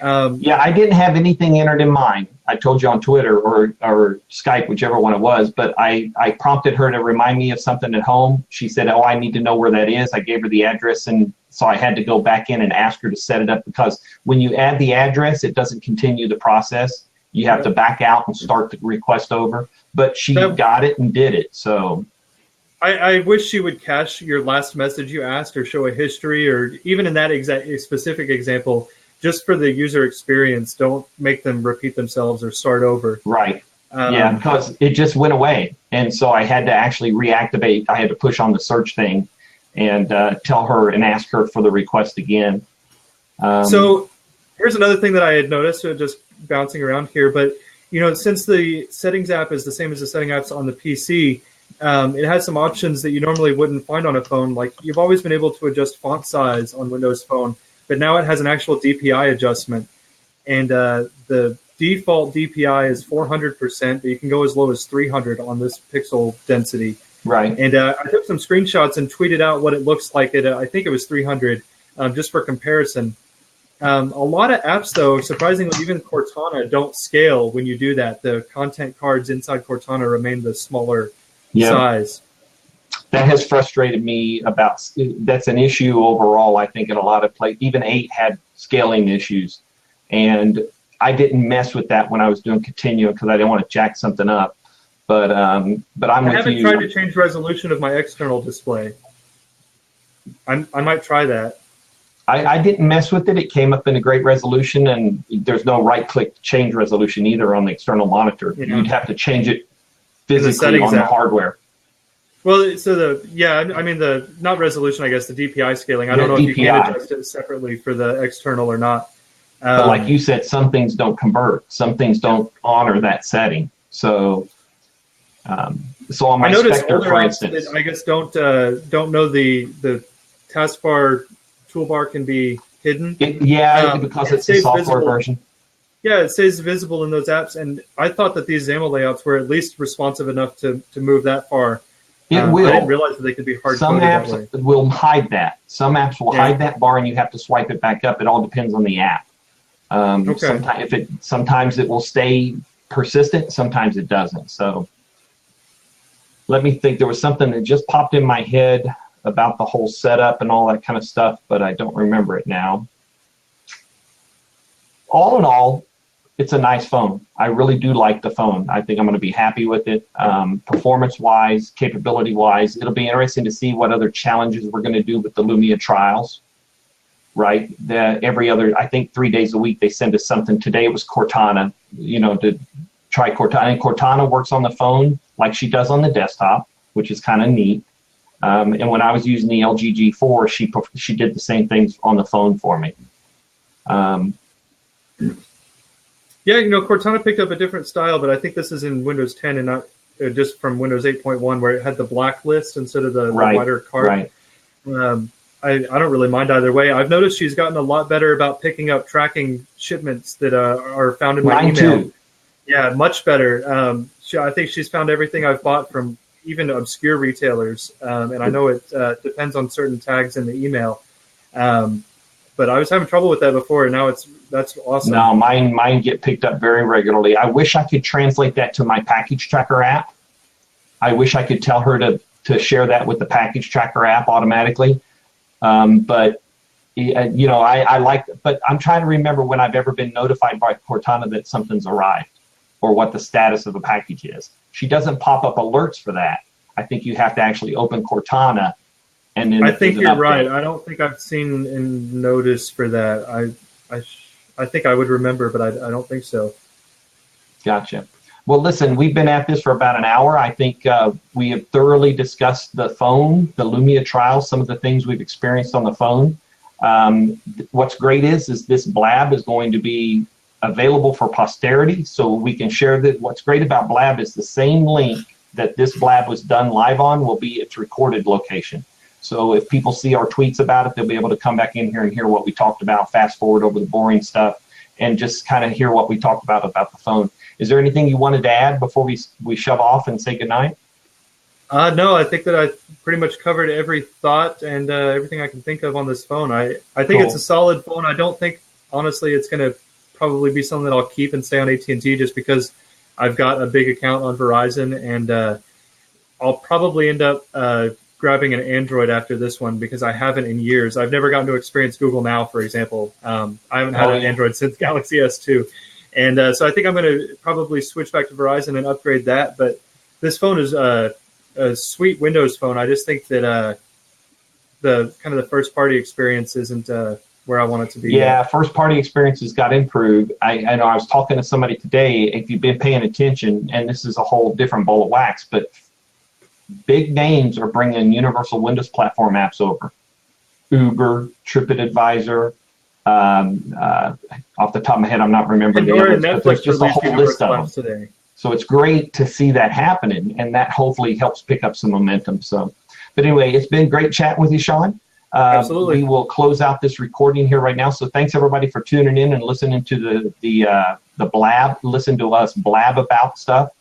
Yeah, I didn't have anything entered in mine. I told you on Twitter or Skype, whichever one it was, but I prompted her to remind me of something at home. She said, oh, I need to know where that is. I gave her the address, and so I had to go back in and ask her to set it up, because when you add the address, it doesn't continue the process. You have to back out and start the request over. But she got it and did it. So I wish she would cache your last message you asked, or show a history, or even in that specific example, just for the user experience, don't make them repeat themselves or start over. Right. Yeah, because it just went away. And so I had to actually reactivate. I had to push on the search thing and tell her and ask her for the request again. So here's another thing that I had noticed, just bouncing around here. But, since the settings app is the same as the setting apps on the PC, it has some options that you normally wouldn't find on a phone. Like, you've always been able to adjust font size on Windows Phone, but now it has an actual DPI adjustment. And the default DPI is 400%, but you can go as low as 300 on this pixel density. Right. And I took some screenshots and tweeted out what it looks like at, I think it was 300, just for comparison. A lot of apps, though, surprisingly, even Cortana, don't scale when you do that. The content cards inside Cortana remain the smaller size. That has frustrated me that's an issue overall, I think, in a lot of places. Even 8 had scaling issues. And I didn't mess with that when I was doing Continuum, because I didn't want to jack something up. But I'm with you. I haven't tried to change resolution of my external display. I might try that. I didn't mess with it. It came up in a great resolution, and there's no right-click change resolution either on the external monitor. Yeah. You'd have to change it physically on the hardware. Well, so the not resolution, I guess, the DPI scaling. I don't know if you can adjust it separately for the external or not. But like you said, some things don't convert. Some things don't honor that setting. So on my Spectre, for instance, I guess don't know the taskbar toolbar can be hidden. Because it's a software version. Yeah, it stays visible in those apps, and I thought that these XAML layouts were at least responsive enough to move that far. It will. I didn't realize that they could be hard-coded Some that way. apps will hide that. Some apps will hide that bar, and you have to swipe it back up. It all depends on the app. Sometimes it will stay persistent, sometimes it doesn't. So let me think. There was something that just popped in my head about the whole setup and all that kind of stuff, but I don't remember it now. All in all, it's a nice phone. I really do like the phone. I think I'm going to be happy with it. Performance-wise, capability-wise, it'll be interesting to see what other challenges we're going to do with the Lumia trials. Right? I think 3 days a week they send us something. Today it was Cortana, to try Cortana. And Cortana works on the phone like she does on the desktop, which is kind of neat. And when I was using the LG G4, she did the same things on the phone for me. Cortana picked up a different style, but I think this is in Windows 10 and not just from Windows 8.1, where it had the black list instead of the wider card. Right. I don't really mind either way. I've noticed she's gotten a lot better about picking up tracking shipments that are found in my email. Too. Yeah, much better. I think she's found everything I've bought from even obscure retailers, and I know it depends on certain tags in the email. But I was having trouble with that before, and now that's awesome. No, mine get picked up very regularly. I wish I could translate that to my package tracker app. I wish I could tell her to share that with the package tracker app automatically. But I'm trying to remember when I've ever been notified by Cortana that something's arrived or what the status of a package is. She doesn't pop up alerts for that. I think you have to actually open Cortana. And then I think you're right. I don't think I've seen a notice for that. I think I would remember, but I don't think so. Gotcha. Well, listen, we've been at this for about an hour. I think we have thoroughly discussed the phone, the Lumia trial, some of the things we've experienced on the phone. What's great is this Blab is going to be available for posterity, so we can share that. What's great about Blab is the same link that this Blab was done live on will be its recorded location. So if people see our tweets about it, they'll be able to come back in here and hear what we talked about, fast forward over the boring stuff, and just kind of hear what we talked about the phone. Is there anything you wanted to add before we shove off and say goodnight? No, I think that I pretty much covered every thought and everything I can think of on this phone. I think It's a solid phone. I don't think, honestly, it's going to probably be something that I'll keep and stay on AT&T just because I've got a big account on Verizon, and I'll probably end up grabbing an Android after this one because I haven't in years. I've never gotten to experience Google Now, for example. I haven't had an Android since Galaxy S2. And so I think I'm going to probably switch back to Verizon and upgrade that. But this phone is a sweet Windows phone. I just think that the kind of the first party experience isn't where I want it to be. Yeah, first party experiences got improved. I know I was talking to somebody today, if you've been paying attention, and this is a whole different bowl of wax, but big names are bringing universal Windows platform apps over. Uber, TripAdvisor, off the top of my head, I'm not remembering the others, but there's just a whole list of them. Today. So it's great to see that happening, and that hopefully helps pick up some momentum. So, but anyway, it's been great chatting with you, Sean. Absolutely. We will close out this recording here right now. So thanks everybody for tuning in and listening to the blab. Listen to us blab about stuff.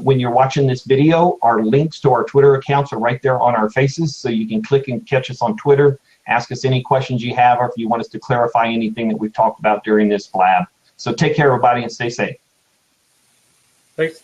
When you're watching this video, our links to our Twitter accounts are right there on our faces, so you can click and catch us on Twitter, ask us any questions you have, or if you want us to clarify anything that we've talked about during this blab. So take care, everybody, and stay safe. Thanks.